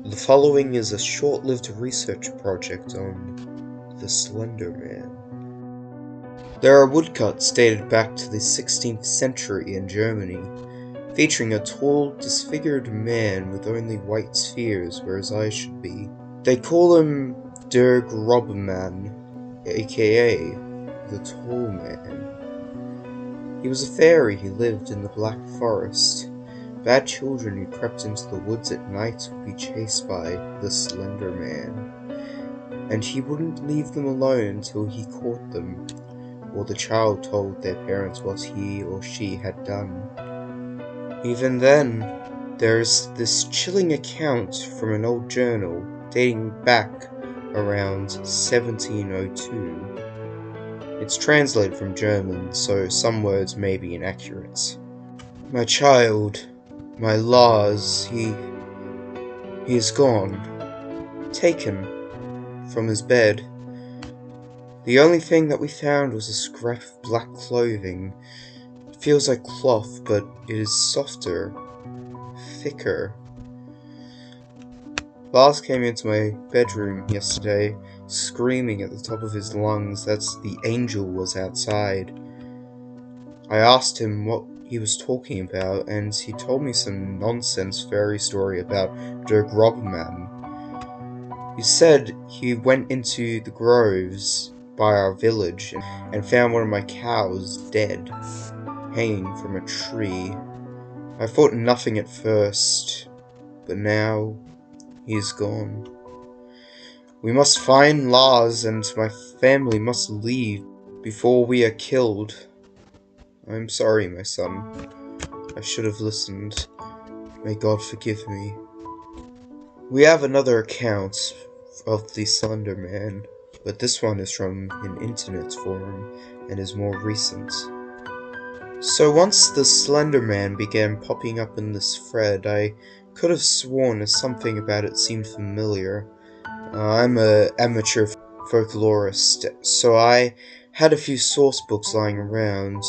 The following is a short-lived research project on the Slenderman. There are woodcuts dated back to the 16th century in Germany, featuring a tall, disfigured man with only white spheres where his eyes should be. They call him Der Grobmann, aka the Tall Man. He was a fairy who lived in the Black Forest. Bad children who crept into the woods at night would be chased by the Slender Man, and he wouldn't leave them alone until he caught them, or the child told their parents what he or she had done. Even then, there's this chilling account from an old journal dating back around 1702. It's translated from German, so some words may be inaccurate. My child, my Lars, he is gone, taken from his bed. The only thing that we found was a scrap of black clothing. It feels like cloth, but it is softer, thicker. Lars came into my bedroom yesterday, screaming at the top of his lungs that the angel was outside. I asked him what he was talking about, and he told me some nonsense fairy story about Der Grobmann. He said he went into the groves by our village and found one of my cows dead, hanging from a tree. I thought nothing at first, but now he is gone. We must find Lars, and my family must leave before we are killed. I'm sorry, my son. I should have listened. May God forgive me. We have another account of the Slender Man, but this one is from an internet forum and is more recent. So once the Slender Man began popping up in this thread, I could have sworn as something about it seemed familiar. I'm an amateur folklorist, so I had a few source books lying around.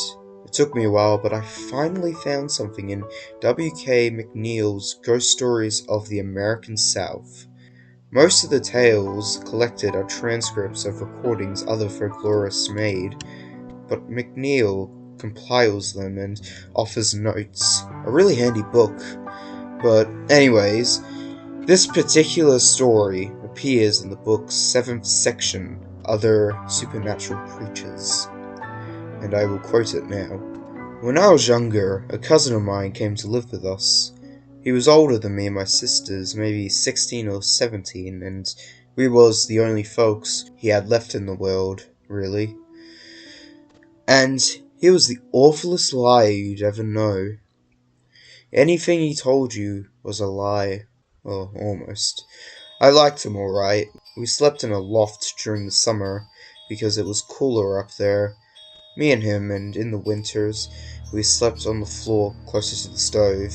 It took me a while, but I finally found something in W.K. McNeil's Ghost Stories of the American South. Most of the tales collected are transcripts of recordings other folklorists made, but McNeil compiles them and offers notes. A really handy book. But anyways, this particular story appears in the book's 7th section, Other Supernatural Creatures, and I will quote it now. When I was younger, a cousin of mine came to live with us. He was older than me and my sisters, maybe 16 or 17, and we was the only folks he had left in the world, really. And he was the awfulest liar you'd ever know. Anything he told you was a lie. Well, almost. I liked him alright. We slept in a loft during the summer, because it was cooler up there. Me and him, and in the winters, we slept on the floor closer to the stove.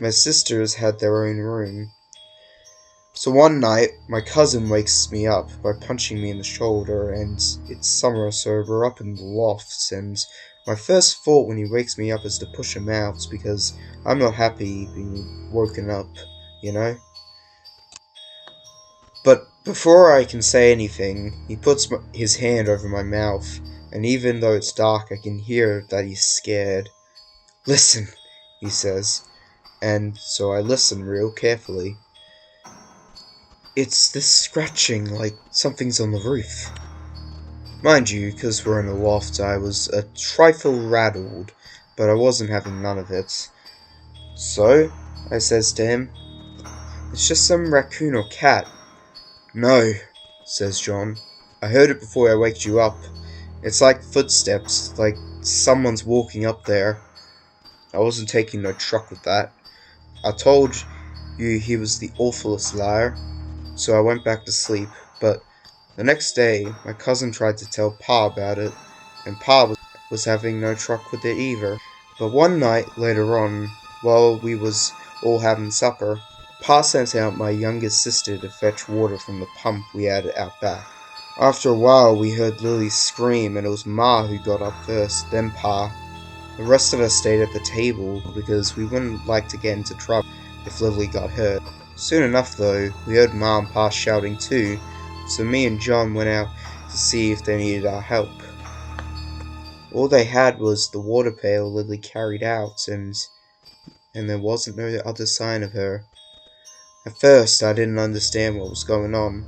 My sisters had their own room. So one night, my cousin wakes me up by punching me in the shoulder, and it's summer, so we're up in the loft, and my first thought when he wakes me up is to push him out, because I'm not happy being woken up, you know? But before I can say anything, he puts his hand over my mouth, and even though it's dark, I can hear that he's scared. "Listen," he says, and so I listen real carefully. It's this scratching, like something's on the roof. Mind you, because we're in a loft, I was a trifle rattled, but I wasn't having none of it. "So?" I says to him. "It's just some raccoon or cat." "No," says John. "I heard it before I waked you up. It's like footsteps, like someone's walking up there." I wasn't taking no truck with that. I told you he was the awfulest liar, so I went back to sleep, but the next day my cousin tried to tell Pa about it, and Pa was having no truck with it either. But one night later on, while we was all having supper, Pa sent out my youngest sister to fetch water from the pump we had out back. After a while we heard Lily scream, and it was Ma who got up first, then Pa. The rest of us stayed at the table because we wouldn't like to get into trouble if Lily got hurt. Soon enough, though, we heard Ma and Pa shouting too, so me and John went out to see if they needed our help. All they had was the water pail Lily carried out, and there wasn't no other sign of her. At first, I didn't understand what was going on,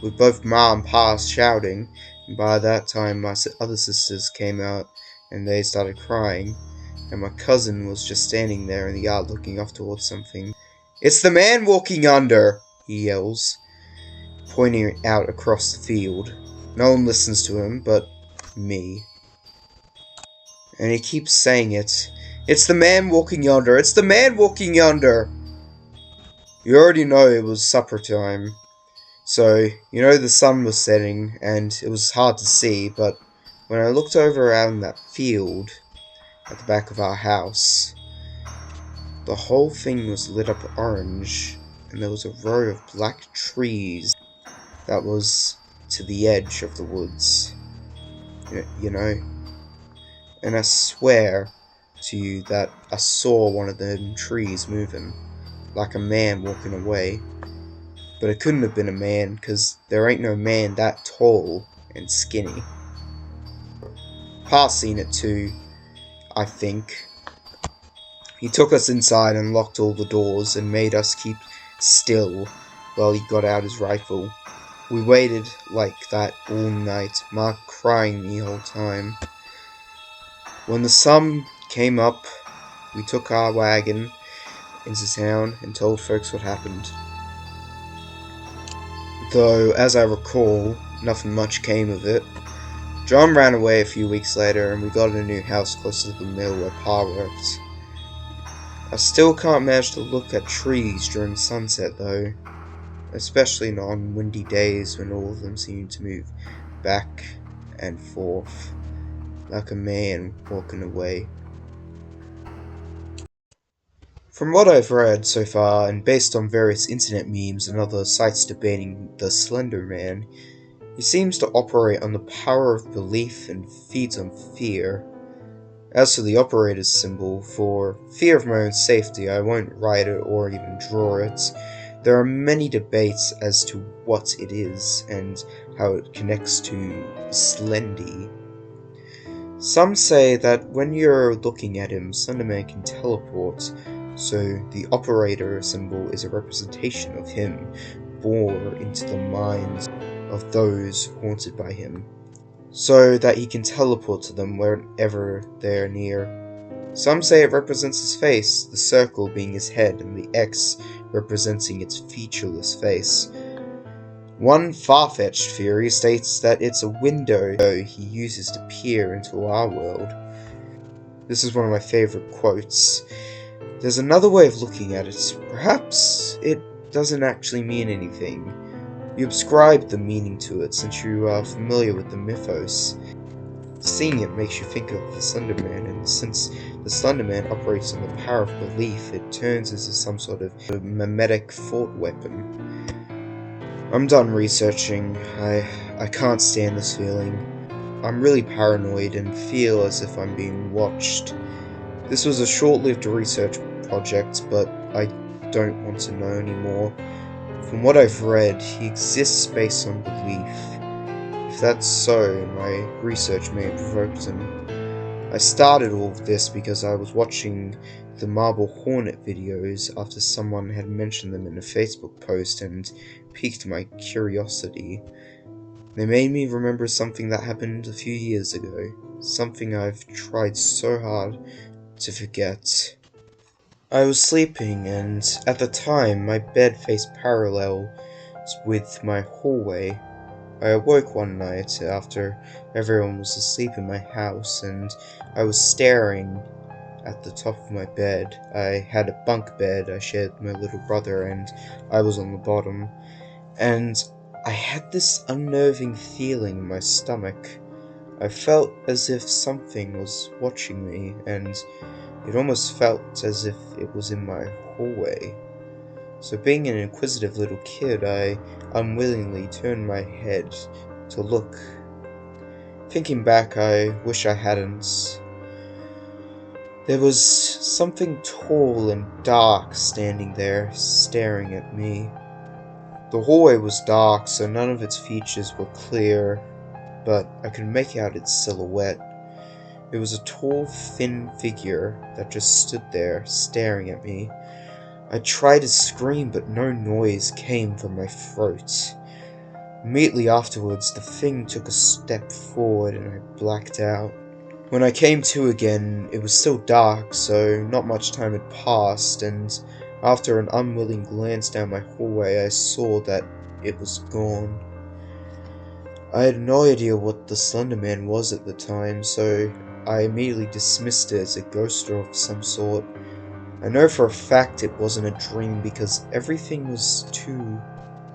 with both Ma and Pa shouting, and by that time my other sisters came out and they started crying, and my cousin was just standing there in the yard looking off towards something. "It's the man walking under!" he yells, pointing out across the field. No one listens to him but me. And he keeps saying it. "It's the man walking yonder! It's the man walking yonder!" You already know it was supper time. So, you know the sun was setting, and it was hard to see, but when I looked over around that field at the back of our house, the whole thing was lit up orange, and there was a row of black trees that was to the edge of the woods. You know? And I swear to you that I saw one of them trees moving, like a man walking away. But it couldn't have been a man, because there ain't no man that tall and skinny. Pa seen it too, I think. He took us inside and locked all the doors and made us keep still while he got out his rifle. We waited like that all night, Mark crying the whole time. When the sun came up, we took our wagon into town and told folks what happened. Though, as I recall, nothing much came of it. John ran away a few weeks later, and we got a new house closer to the mill where Pa worked. I still can't manage to look at trees during sunset, though, especially not on windy days when all of them seem to move back and forth, like a man walking away. From what I've read so far, and based on various internet memes and other sites debating the Slenderman, he seems to operate on the power of belief and feeds on fear. As for the operator's symbol, for fear of my own safety, I won't write it or even draw it. There are many debates as to what it is and how it connects to Slendy. Some say that when you're looking at him, Slenderman can teleport, so the operator symbol is a representation of him, born into the minds of those haunted by him, so that he can teleport to them wherever they're near. Some say it represents his face, the circle being his head and the X representing its featureless face. One far-fetched theory states that it's a window he uses to peer into our world. This is one of my favorite quotes. There's another way of looking at it. Perhaps it doesn't actually mean anything. You ascribe the meaning to it since you are familiar with the mythos. Seeing it makes you think of the Slenderman, and since the Slenderman operates on the power of belief, it turns into some sort of mimetic thought weapon. I'm done researching. I can't stand this feeling. I'm really paranoid and feel as if I'm being watched. This was a short-lived research project, but I don't want to know anymore. From what I've read, he exists based on belief. If that's so, my research may have provoked him. I started all of this because I was watching the Marble Hornet videos after someone had mentioned them in a Facebook post and piqued my curiosity. They made me remember something that happened a few years ago, something I've tried so hard to forget. I was sleeping, and at the time my bed faced parallel with my hallway. I awoke one night after everyone was asleep in my house, and I was staring at the top of my bed. I had a bunk bed I shared with my little brother, and I was on the bottom. And I had this unnerving feeling in my stomach. I felt as if something was watching me, and it almost felt as if it was in my hallway. So being an inquisitive little kid, I unwillingly turned my head to look. Thinking back, I wish I hadn't. There was something tall and dark standing there, staring at me. The hallway was dark, so none of its features were clear, but I could make out its silhouette. It was a tall, thin figure that just stood there, staring at me. I tried to scream, but no noise came from my throat. Immediately afterwards, the thing took a step forward and I blacked out. When I came to again, it was still dark, so not much time had passed, and after an unwilling glance down my hallway, I saw that it was gone. I had no idea what the Slenderman was at the time, so I immediately dismissed it as a ghost of some sort. I know for a fact it wasn't a dream because everything was too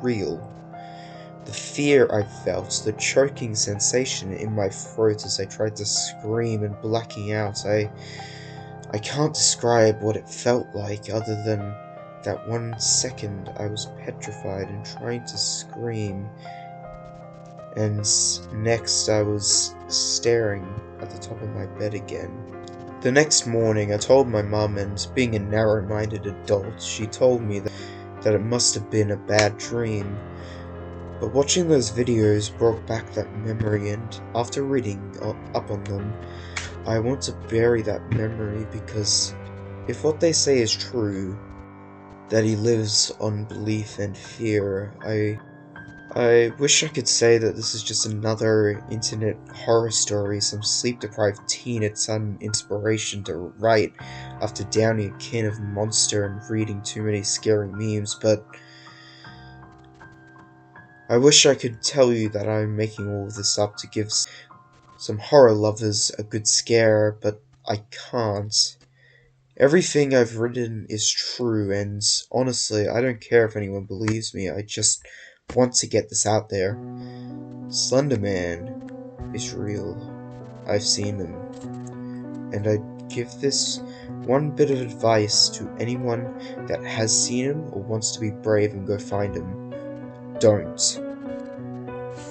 real. The fear I felt, the choking sensation in my throat as I tried to scream and blacking out, I can't describe what it felt like other than that 1 second I was petrified and trying to scream, and next I was staring at the top of my bed again. The next morning I told my mum, and being a narrow-minded adult, she told me that it must have been a bad dream. But watching those videos brought back that memory, and after reading up on them, I want to bury that memory because if what they say is true, that he lives on belief and fear, I wish I could say that this is just another internet horror story some sleep-deprived teen had some inspiration to write after downing a can of Monster and reading too many scary memes, but I wish I could tell you that I'm making all of this up to give some horror lovers a good scare, but I can't. Everything I've written is true, and honestly, I don't care if anyone believes me, I just want to get this out there. Slenderman is real. I've seen him. And I'd give this one bit of advice to anyone that has seen him or wants to be brave and go find him. Don't.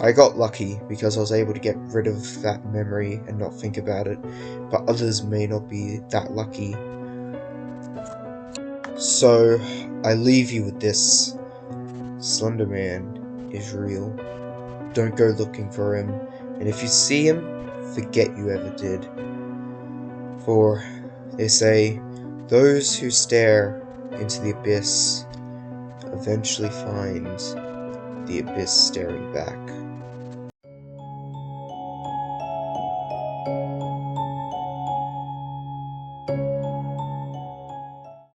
I got lucky because I was able to get rid of that memory and not think about it, but others may not be that lucky. So, I leave you with this. Slenderman is real. Don't go looking for him, and if you see him, forget you ever did. For, they say, those who stare into the abyss eventually find the abyss staring back.